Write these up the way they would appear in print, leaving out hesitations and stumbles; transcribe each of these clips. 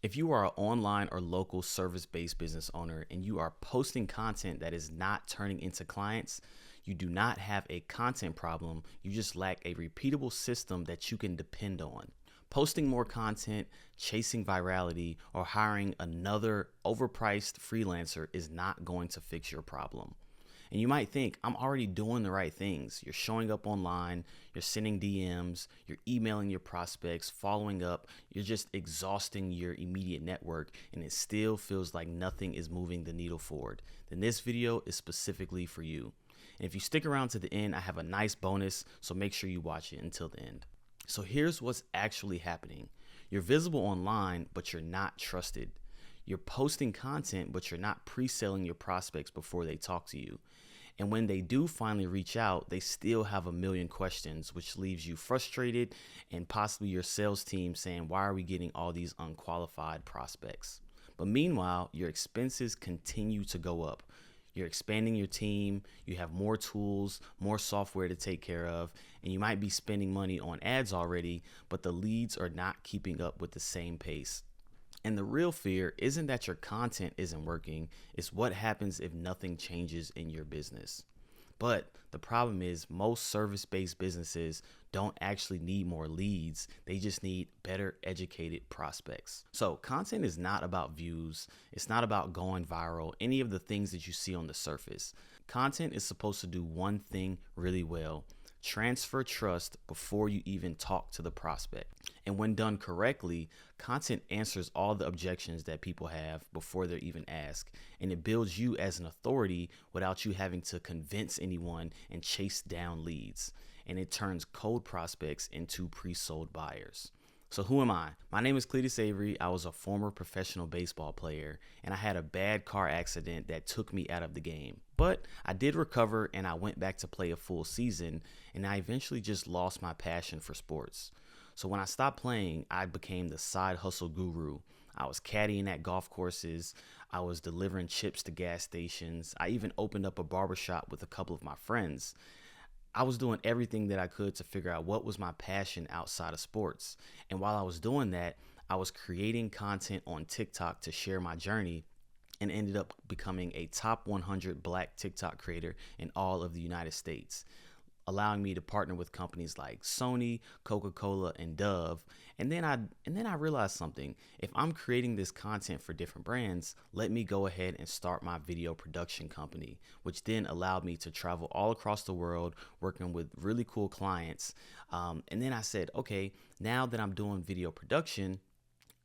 If you are an online or local service-based business owner and you are posting content that is not turning into clients, you do not have a content problem. You just lack a repeatable system that you can depend on. Posting more content, chasing virality, or hiring another overpriced freelancer is not going to fix your problem. And you might think, I'm already doing the right things. You're showing up online, you're sending DMs, you're emailing your prospects, following up, you're just exhausting your immediate network, and it still feels like nothing is moving the needle forward. Then this video is specifically for you. And if you stick around to the end, I have a nice bonus, so make sure you watch it until the end. So here's what's actually happening. You're visible online, but you're not trusted. You're posting content, but you're not pre-selling your prospects before they talk to you. And when they do finally reach out, they still have a million questions, which leaves you frustrated and possibly your sales team saying, why are we getting all these unqualified prospects? But meanwhile, your expenses continue to go up. You're expanding your team, you have more tools, more software to take care of, and you might be spending money on ads already, but the leads are not keeping up with the same pace. And the real fear isn't that your content isn't working, it's what happens if nothing changes in your business. But the problem is most service-based businesses don't actually need more leads, they just need better educated prospects. So content is not about views, it's not about going viral, any of the things that you see on the surface. Content is supposed to do one thing really well: transfer trust before you even talk to the prospect. And when done correctly, content answers all the objections that people have before they're even asked. And it builds you as an authority without you having to convince anyone and chase down leads. And it turns cold prospects into pre-sold buyers. So who am I? My name is Cletus Avery. I was a former professional baseball player, and I had a bad car accident that took me out of the game. But I did recover, and I went back to play a full season, and I eventually just lost my passion for sports. So when I stopped playing, I became the side hustle guru. I was caddying at golf courses. I was delivering chips to gas stations. I even opened up a barbershop with a couple of my friends. I was doing everything that I could to figure out what was my passion outside of sports. And while I was doing that, I was creating content on TikTok to share my journey, and ended up becoming a top 100 Black TikTok creator in all of the United States, allowing me to partner with companies like Sony, Coca-Cola, and Dove. And then I realized something. If I'm creating this content for different brands, let me go ahead and start my video production company, which then allowed me to travel all across the world working with really cool clients. And then I said, okay, now that I'm doing video production,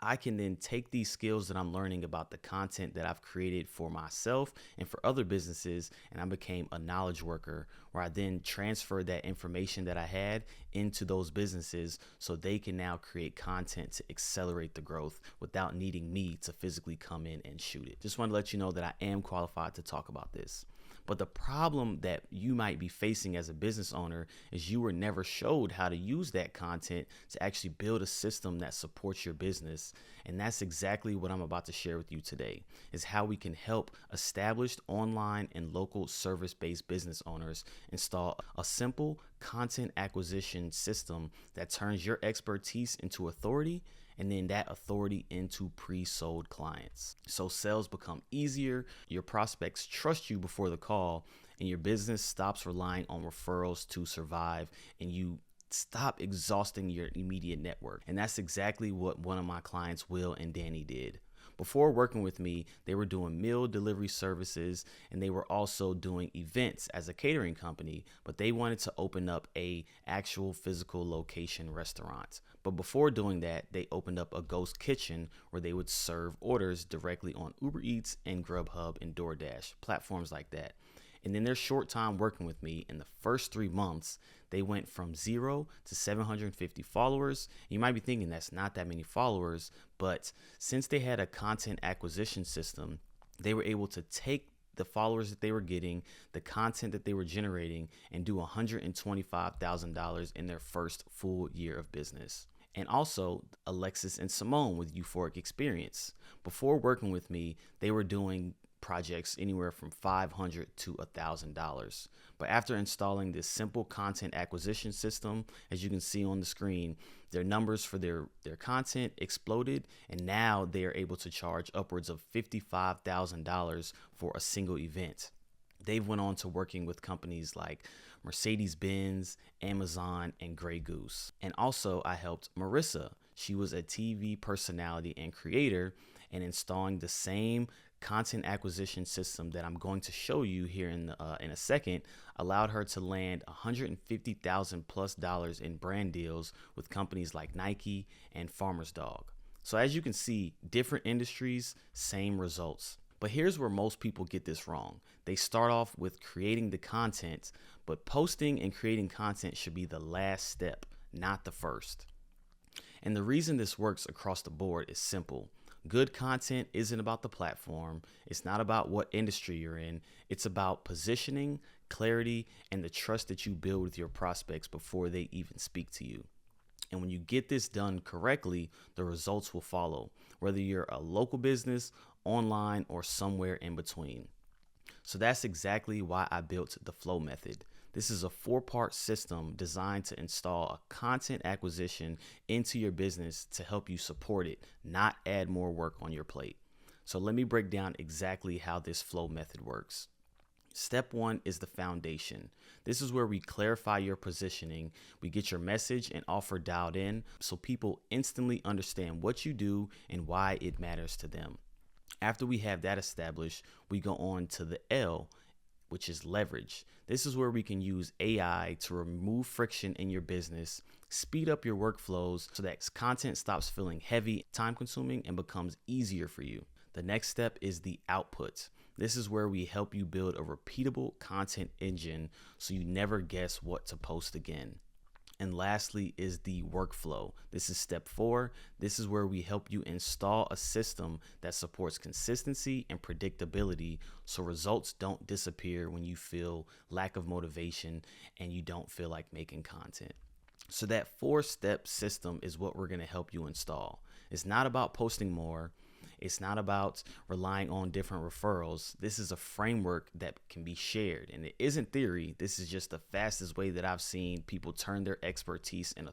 I can then take these skills that I'm learning about the content that I've created for myself and for other businesses, and I became a knowledge worker, where I then transferred that information that I had into those businesses so they can now create content to accelerate the growth without needing me to physically come in and shoot it. Just want to let you know that I am qualified to talk about this. But the problem that you might be facing as a business owner is you were never showed how to use that content to actually build a system that supports your business. And that's exactly what I'm about to share with you today, is how we can help established online and local service-based business owners install a simple content acquisition system that turns your expertise into authority, and then that authority into pre-sold clients. So sales become easier, your prospects trust you before the call, and your business stops relying on referrals to survive, and you stop exhausting your immediate network. And that's exactly what one of my clients, Will and Danny, did. Before working with me, they were doing meal delivery services, and they were also doing events as a catering company, but they wanted to open up a actual physical location restaurant. But before doing that, they opened up a ghost kitchen where they would serve orders directly on Uber Eats and Grubhub and DoorDash, platforms like that. And in their short time working with me, in the first 3 months, they went from 0 to 750 followers. You might be thinking that's not that many followers, but since they had a content acquisition system, they were able to take the followers that they were getting, the content that they were generating, and do $125,000 in their first full year of business. And also Alexis and Simone with Euphoric Experience. Before working with me, they were doing projects anywhere from $500 to $1,000. But after installing this simple content acquisition system, as you can see on the screen, Their numbers for their content exploded, and now they are able to charge upwards of $55,000 for a single event. They've went on to working with companies like Mercedes-Benz, Amazon, and Grey Goose. And also I helped Marissa. She was a TV personality and creator, and installing the same content acquisition system that I'm going to show you here in a second allowed her to land $150,000+ in brand deals with companies like Nike and Farmer's Dog. So as you can see, different industries, same results. But here's where most people get this wrong. They start off with creating the content, but posting and creating content should be the last step, not the first. And the reason this works across the board is simple. Good content isn't about the platform. It's not about what industry you're in. It's about positioning, clarity, and the trust that you build with your prospects before they even speak to you. And when you get this done correctly, the results will follow, whether you're a local business, online, or somewhere in between. So that's exactly why I built the Flow Method. This is a 4-part system designed to install a content acquisition into your business to help you support it, not add more work on your plate. So let me break down exactly how this Flow Method works. Step 1 is the foundation. This is where we clarify your positioning. We get your message and offer dialed in so people instantly understand what you do and why it matters to them. After we have that established, we go on to the L, which is leverage. This is where we can use AI to remove friction in your business, speed up your workflows so that content stops feeling heavy, time consuming, and becomes easier for you. The next step is the output. This is where we help you build a repeatable content engine so you never guess what to post again. And lastly is the workflow. This is step 4. This is where we help you install a system that supports consistency and predictability so results don't disappear when you feel lack of motivation and you don't feel like making content. So that 4-step system is what we're going to help you install. It's not about posting more. It's not about relying on different referrals. This is a framework that can be shared, and it isn't theory. This is just the fastest way that I've seen people turn their expertise and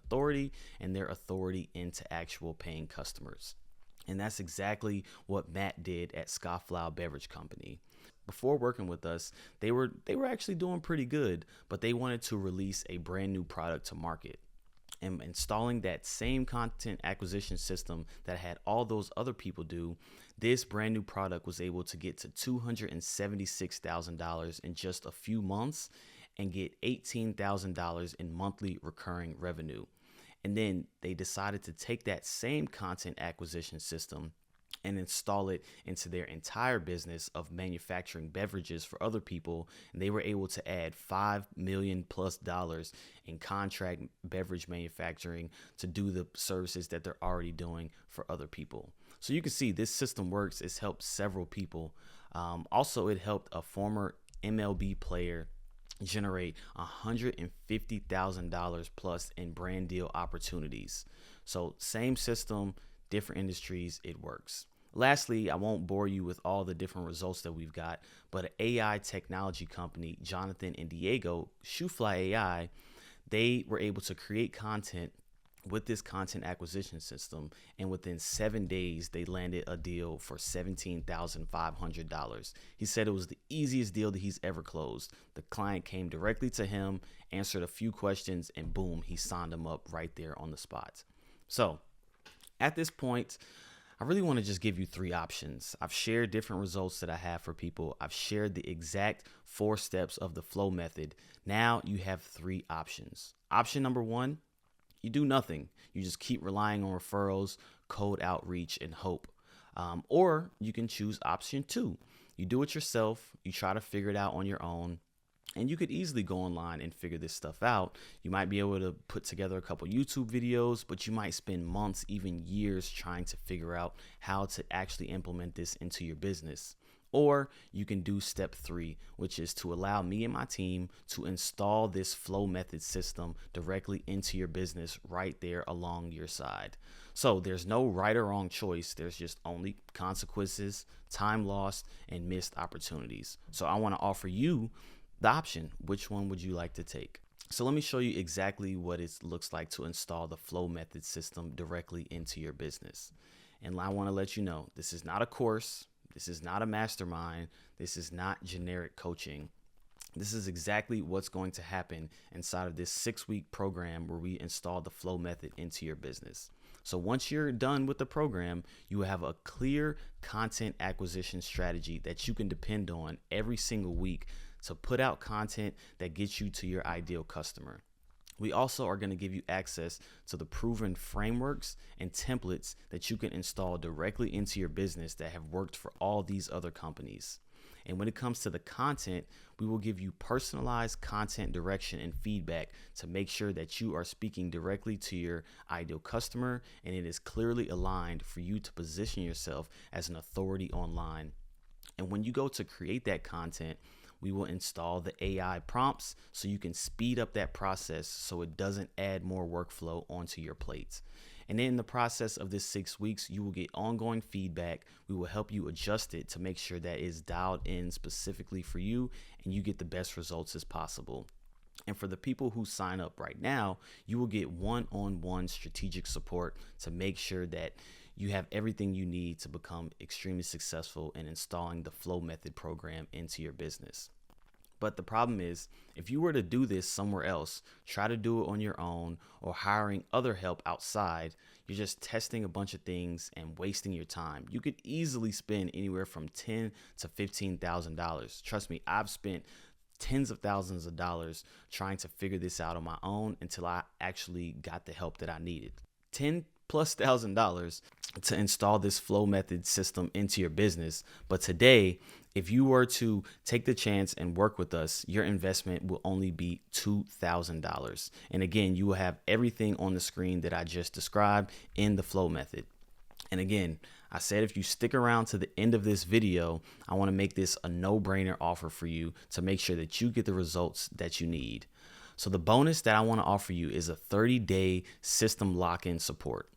their authority into actual paying customers. And that's exactly what Matt did at Scofflaw Beverage Company. Before working with us, they were actually doing pretty good, but they wanted to release a brand new product to market. And installing that same content acquisition system that had all those other people do, this brand new product was able to get to $276,000 in just a few months and get $18,000 in monthly recurring revenue. And then they decided to take that same content acquisition system and install it into their entire business of manufacturing beverages for other people. And they were able to add $5 million+ in contract beverage manufacturing to do the services that they're already doing for other people. So you can see this system works. It's helped several people. Also, it helped a former MLB player generate $150,000+ in brand deal opportunities. So same system, different industries, it works. Lastly, I won't bore you with all the different results that we've got, but an AI technology company, Jonathan and Diego, Shoofly AI, they were able to create content with this content acquisition system, and within 7 days, they landed a deal for $17,500. He said it was the easiest deal that he's ever closed. The client came directly to him, answered a few questions, and boom, he signed them up right there on the spot. So at this point, I really want to just give you 3 options. I've shared different results that I have for people. I've shared the exact 4 steps of the Flow Method. Now you have 3 options. Option number 1, you do nothing. You just keep relying on referrals, cold outreach, and hope. Or you can choose option 2. You do it yourself. You try to figure it out on your own. And you could easily go online and figure this stuff out. You might be able to put together a couple YouTube videos, but you might spend months, even years, trying to figure out how to actually implement this into your business. Or you can do step 3, which is to allow me and my team to install this Flow Method system directly into your business right there along your side. So there's no right or wrong choice. There's just only consequences, time lost, and missed opportunities. So I want to offer you the option. Which one would you like to take? So let me show you exactly what it looks like to install the Flow Method system directly into your business. And I want to let you know, this is not a course. This is not a mastermind. This is not generic coaching. This is exactly what's going to happen inside of this 6-week program where we install the Flow Method into your business. So once you're done with the program, you will have a clear content acquisition strategy that you can depend on every single week to put out content that gets you to your ideal customer. We also are going to give you access to the proven frameworks and templates that you can install directly into your business that have worked for all these other companies. And when it comes to the content, we will give you personalized content direction and feedback to make sure that you are speaking directly to your ideal customer and it is clearly aligned for you to position yourself as an authority online. And when you go to create that content, we will install the AI prompts so you can speed up that process so it doesn't add more workflow onto your plate. And in the process of this 6 weeks, you will get ongoing feedback. We will help you adjust it to make sure that it's dialed in specifically for you and you get the best results as possible. And for the people who sign up right now, you will get one-on-one strategic support to make sure that you have everything you need to become extremely successful in installing the Flow Method program into your business. But the problem is, if you were to do this somewhere else, try to do it on your own or hiring other help outside, you're just testing a bunch of things and wasting your time. You could easily spend anywhere from $10,000 to $15,000. Trust me, I've spent tens of thousands of dollars trying to figure this out on my own until I actually got the help that I needed. $10,000+ to install this Flow Method system into your business. But today, if you were to take the chance and work with us, your investment will only be $2,000. And again, you will have everything on the screen that I just described in the Flow Method. And again, I said if you stick around to the end of this video, I want to make this a no-brainer offer for you to make sure that you get the results that you need. So the bonus that I want to offer you is a 30-day system lock-in support.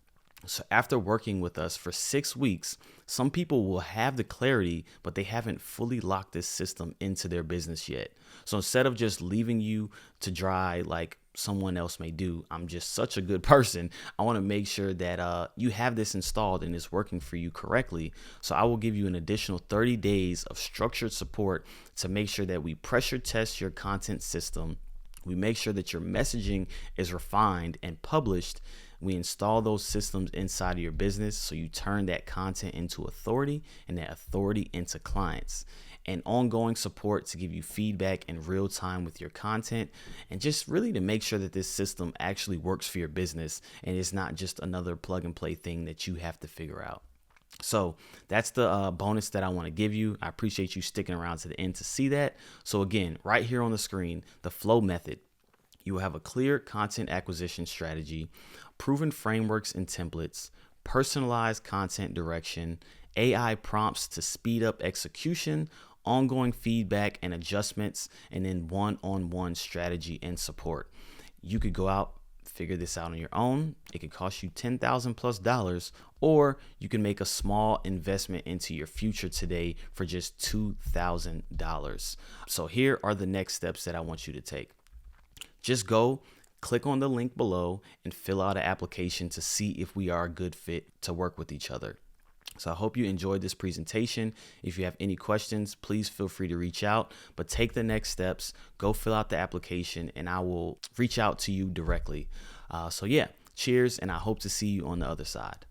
So after working with us for 6 weeks, some people will have the clarity, but they haven't fully locked this system into their business yet. So instead of just leaving you to dry like someone else may do, I'm just such a good person. I want to make sure that you have this installed and it's working for you correctly. So I will give you an additional 30 days of structured support to make sure that we pressure test your content system. We make sure that your messaging is refined and published. We install those systems inside of your business so you turn that content into authority and that authority into clients. And ongoing support to give you feedback in real time with your content and just really to make sure that this system actually works for your business and it's not just another plug and play thing that you have to figure out. So that's the bonus that I want to give you. I appreciate you sticking around to the end to see that. So again, right here on the screen, the Flow Method. You will have a clear content acquisition strategy, proven frameworks and templates, personalized content direction, AI prompts to speed up execution, ongoing feedback and adjustments, and then one-on-one strategy and support. You could go out, figure this out on your own. It could cost you $10,000+, or you can make a small investment into your future today for just $2,000. So here are the next steps that I want you to take. Just go, click on the link below and fill out an application to see if we are a good fit to work with each other. So I hope you enjoyed this presentation. If you have any questions, please feel free to reach out, but take the next steps, go fill out the application, and I will reach out to you directly. So yeah, cheers, and I hope to see you on the other side.